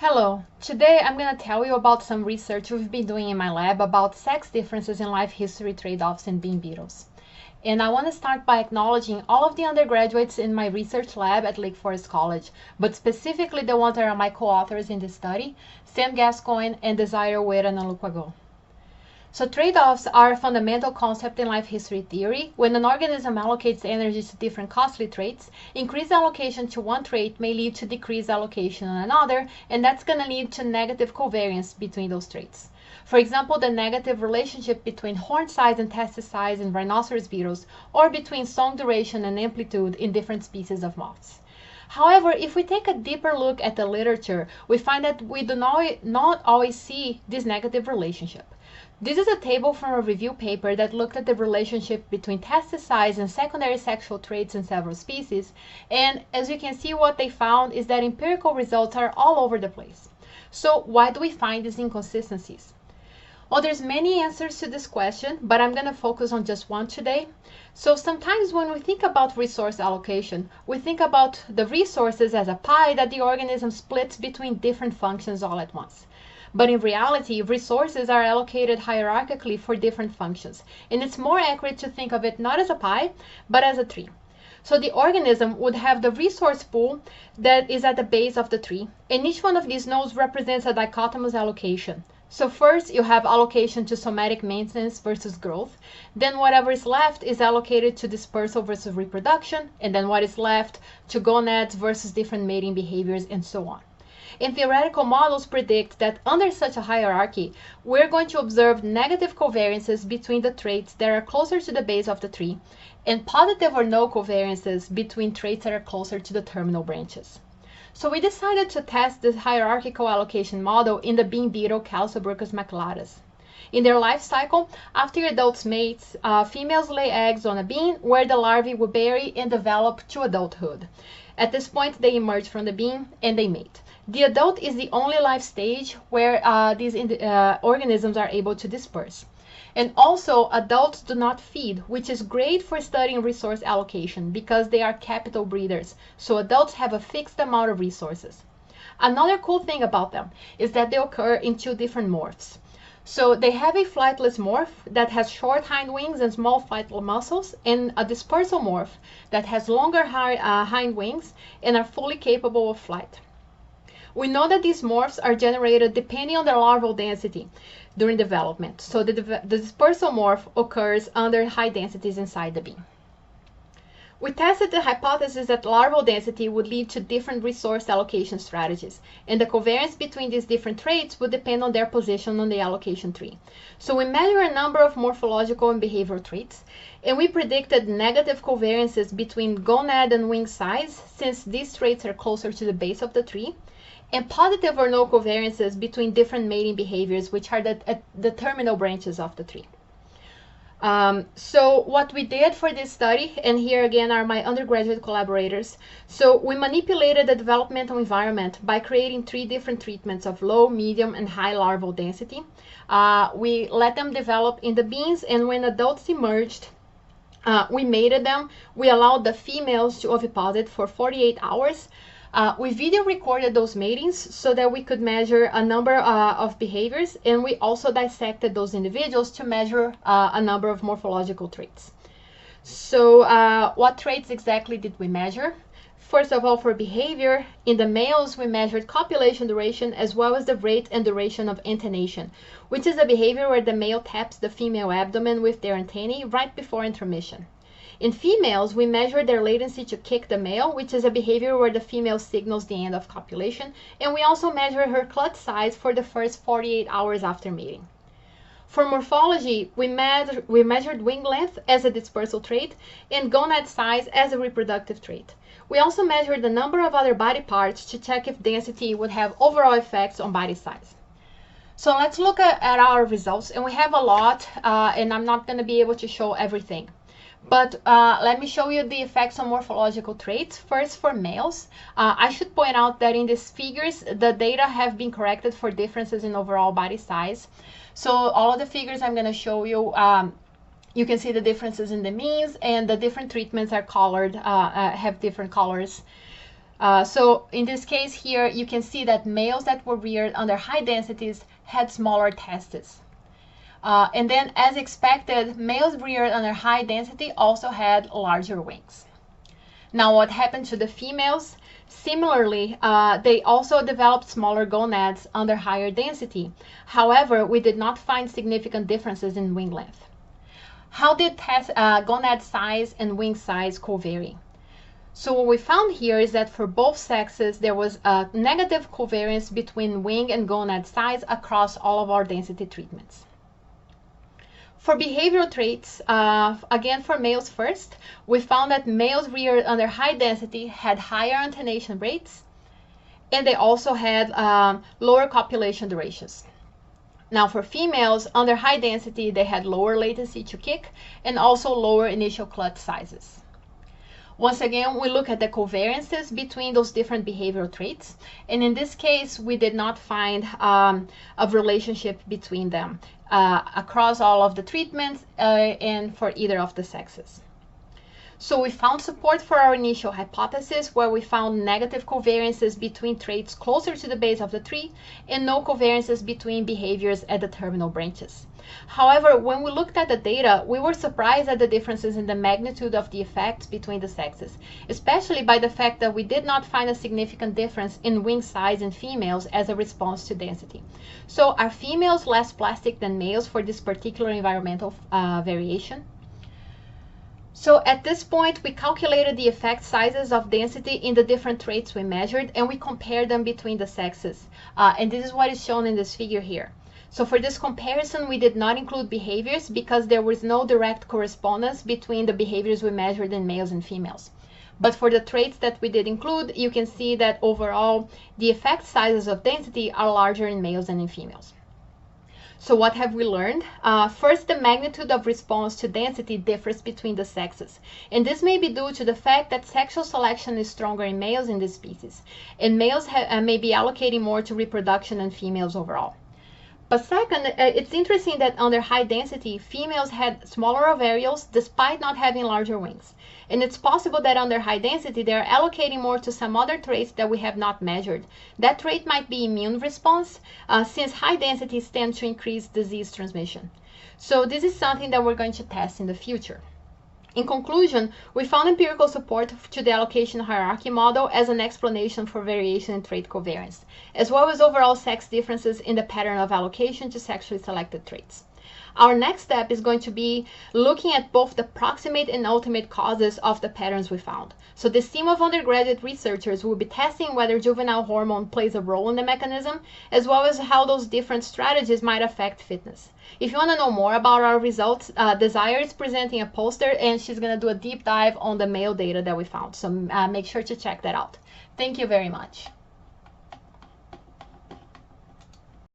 Hello, today I'm going to tell you about some research we've been doing in my lab about sex differences in life history trade-offs in bean beetles. And I want to start by acknowledging all of the undergraduates in my research lab at Lake Forest College, but specifically the ones that are my co-authors in this study, Sam Gascoigne and Desire Ueda Nalupago. So trade-offs are a fundamental concept in life history theory. When an organism allocates energy to different costly traits, increased allocation to one trait may lead to decreased allocation on another, and that's going to lead to negative covariance between those traits. For example, the negative relationship between horn size and testis size in rhinoceros beetles, or between song duration and amplitude in different species of moths. However, if we take a deeper look at the literature, we find that we do not always see this negative relationship. This is a table from a review paper that looked at the relationship between testis size and secondary sexual traits in several species, and as you can see, what they found is that empirical results are all over the place. So why do we find these inconsistencies? Well, there's many answers to this question, but I'm going to focus on just one today. So sometimes when we think about resource allocation, we think about the resources as a pie that the organism splits between different functions all at once. But in reality, resources are allocated hierarchically for different functions, and it's more accurate to think of it not as a pie, but as a tree. So the organism would have the resource pool that is at the base of the tree, and each one of these nodes represents a dichotomous allocation. So first you have allocation to somatic maintenance versus growth, then whatever is left is allocated to dispersal versus reproduction, and then what is left to gonads versus different mating behaviors, and so on. And theoretical models predict that under such a hierarchy, we're going to observe negative covariances between the traits that are closer to the base of the tree, and positive or no covariances between traits that are closer to the terminal branches. So we decided to test this hierarchical allocation model in the bean beetle Callosobruchus maculatus. In their life cycle, after adults mate, females lay eggs on a bean where the larvae will bury and develop to adulthood. At this point, they emerge from the bean and they mate. The adult is the only life stage where these organisms are able to disperse. And also, adults do not feed, which is great for studying resource allocation because they are capital breeders. So adults have a fixed amount of resources. Another cool thing about them is that they occur in two different morphs. So they have a flightless morph that has short hind wings and small flight muscles, and a dispersal morph that has longer hind wings and are fully capable of flight. We know that these morphs are generated depending on their larval density during development. So the dispersal morph occurs under high densities inside the bean. We tested the hypothesis that larval density would lead to different resource allocation strategies, and the covariance between these different traits would depend on their position on the allocation tree. So we measure a number of morphological and behavioral traits, and we predicted negative covariances between gonad and wing size, since these traits are closer to the base of the tree, and positive or no covariances between different mating behaviors, which are the terminal branches of the tree. So what we did for this study, and here again are my undergraduate collaborators, so we manipulated the developmental environment by creating 3 different treatments of low, medium, and high larval density. We let them develop in the beans, and when adults emerged, we mated them. We allowed the females to oviposit for 48 hours. We video recorded those matings so that we could measure a number of behaviors, and we also dissected those individuals to measure a number of morphological traits. So what traits exactly did we measure? First of all, for behavior, in the males we measured copulation duration as well as the rate and duration of intonation, which is a behavior where the male taps the female abdomen with their antennae right before intermission. In females, we measure their latency to kick the male, which is a behavior where the female signals the end of copulation, and we also measure her clut size for the first 48 hours after mating. For morphology, we measured wing length as a dispersal trait and gonad size as a reproductive trait. We also measured a number of other body parts to check if density would have overall effects on body size. So let's look at our results, and we have a lot, and I'm not going to be able to show everything. But let me show you the effects on morphological traits. First, for males, I should point out that in these figures, the data have been corrected for differences in overall body size. So all of the figures I'm going to show you, you can see the differences in the means, and the different treatments are colored, have different colors. So in this case here, you can see that males that were reared under high densities had smaller testes. And then, as expected, males reared under high density also had larger wings. Now, what happened to the females? Similarly, they also developed smaller gonads under higher density. However, we did not find significant differences in wing length. How did gonad size and wing size covary? So what we found here is that for both sexes, there was a negative covariance between wing and gonad size across all of our density treatments. For behavioral traits, again for males first, we found that males reared under high density had higher antennation rates, and they also had lower copulation durations. Now for females, under high density, they had lower latency to kick and also lower initial clutch sizes. Once again, we look at the covariances between those different behavioral traits, and in this case, we did not find a relationship between them across all of the treatments and for either of the sexes. So we found support for our initial hypothesis, where we found negative covariances between traits closer to the base of the tree and no covariances between behaviors at the terminal branches. However, when we looked at the data, we were surprised at the differences in the magnitude of the effects between the sexes, especially by the fact that we did not find a significant difference in wing size in females as a response to density. So are females less plastic than males for this particular environmental variation? So at this point, we calculated the effect sizes of density in the different traits we measured, and we compared them between the sexes. And this is what is shown in this figure here. So for this comparison, we did not include behaviors because there was no direct correspondence between the behaviors we measured in males and females. But for the traits that we did include, you can see that overall, the effect sizes of density are larger in males than in females. So what have we learned? First, the magnitude of response to density differs between the sexes. And this may be due to the fact that sexual selection is stronger in males in this species. And males may be allocating more to reproduction than females overall. But second, it's interesting that under high density, females had smaller ovarioles despite not having larger wings. And it's possible that under high density, they're allocating more to some other traits that we have not measured. That trait might be immune response, since high densities tend to increase disease transmission. So this is something that we're going to test in the future. In conclusion, we found empirical support to the allocation hierarchy model as an explanation for variation in trait covariance, as well as overall sex differences in the pattern of allocation to sexually selected traits. Our next step is going to be looking at both the proximate and ultimate causes of the patterns we found. So this team of undergraduate researchers will be testing whether juvenile hormone plays a role in the mechanism, as well as how those different strategies might affect fitness. If you want to know more about our results, Desire is presenting a poster, and she's going to do a deep dive on the male data that we found. So make sure to check that out. Thank you very much.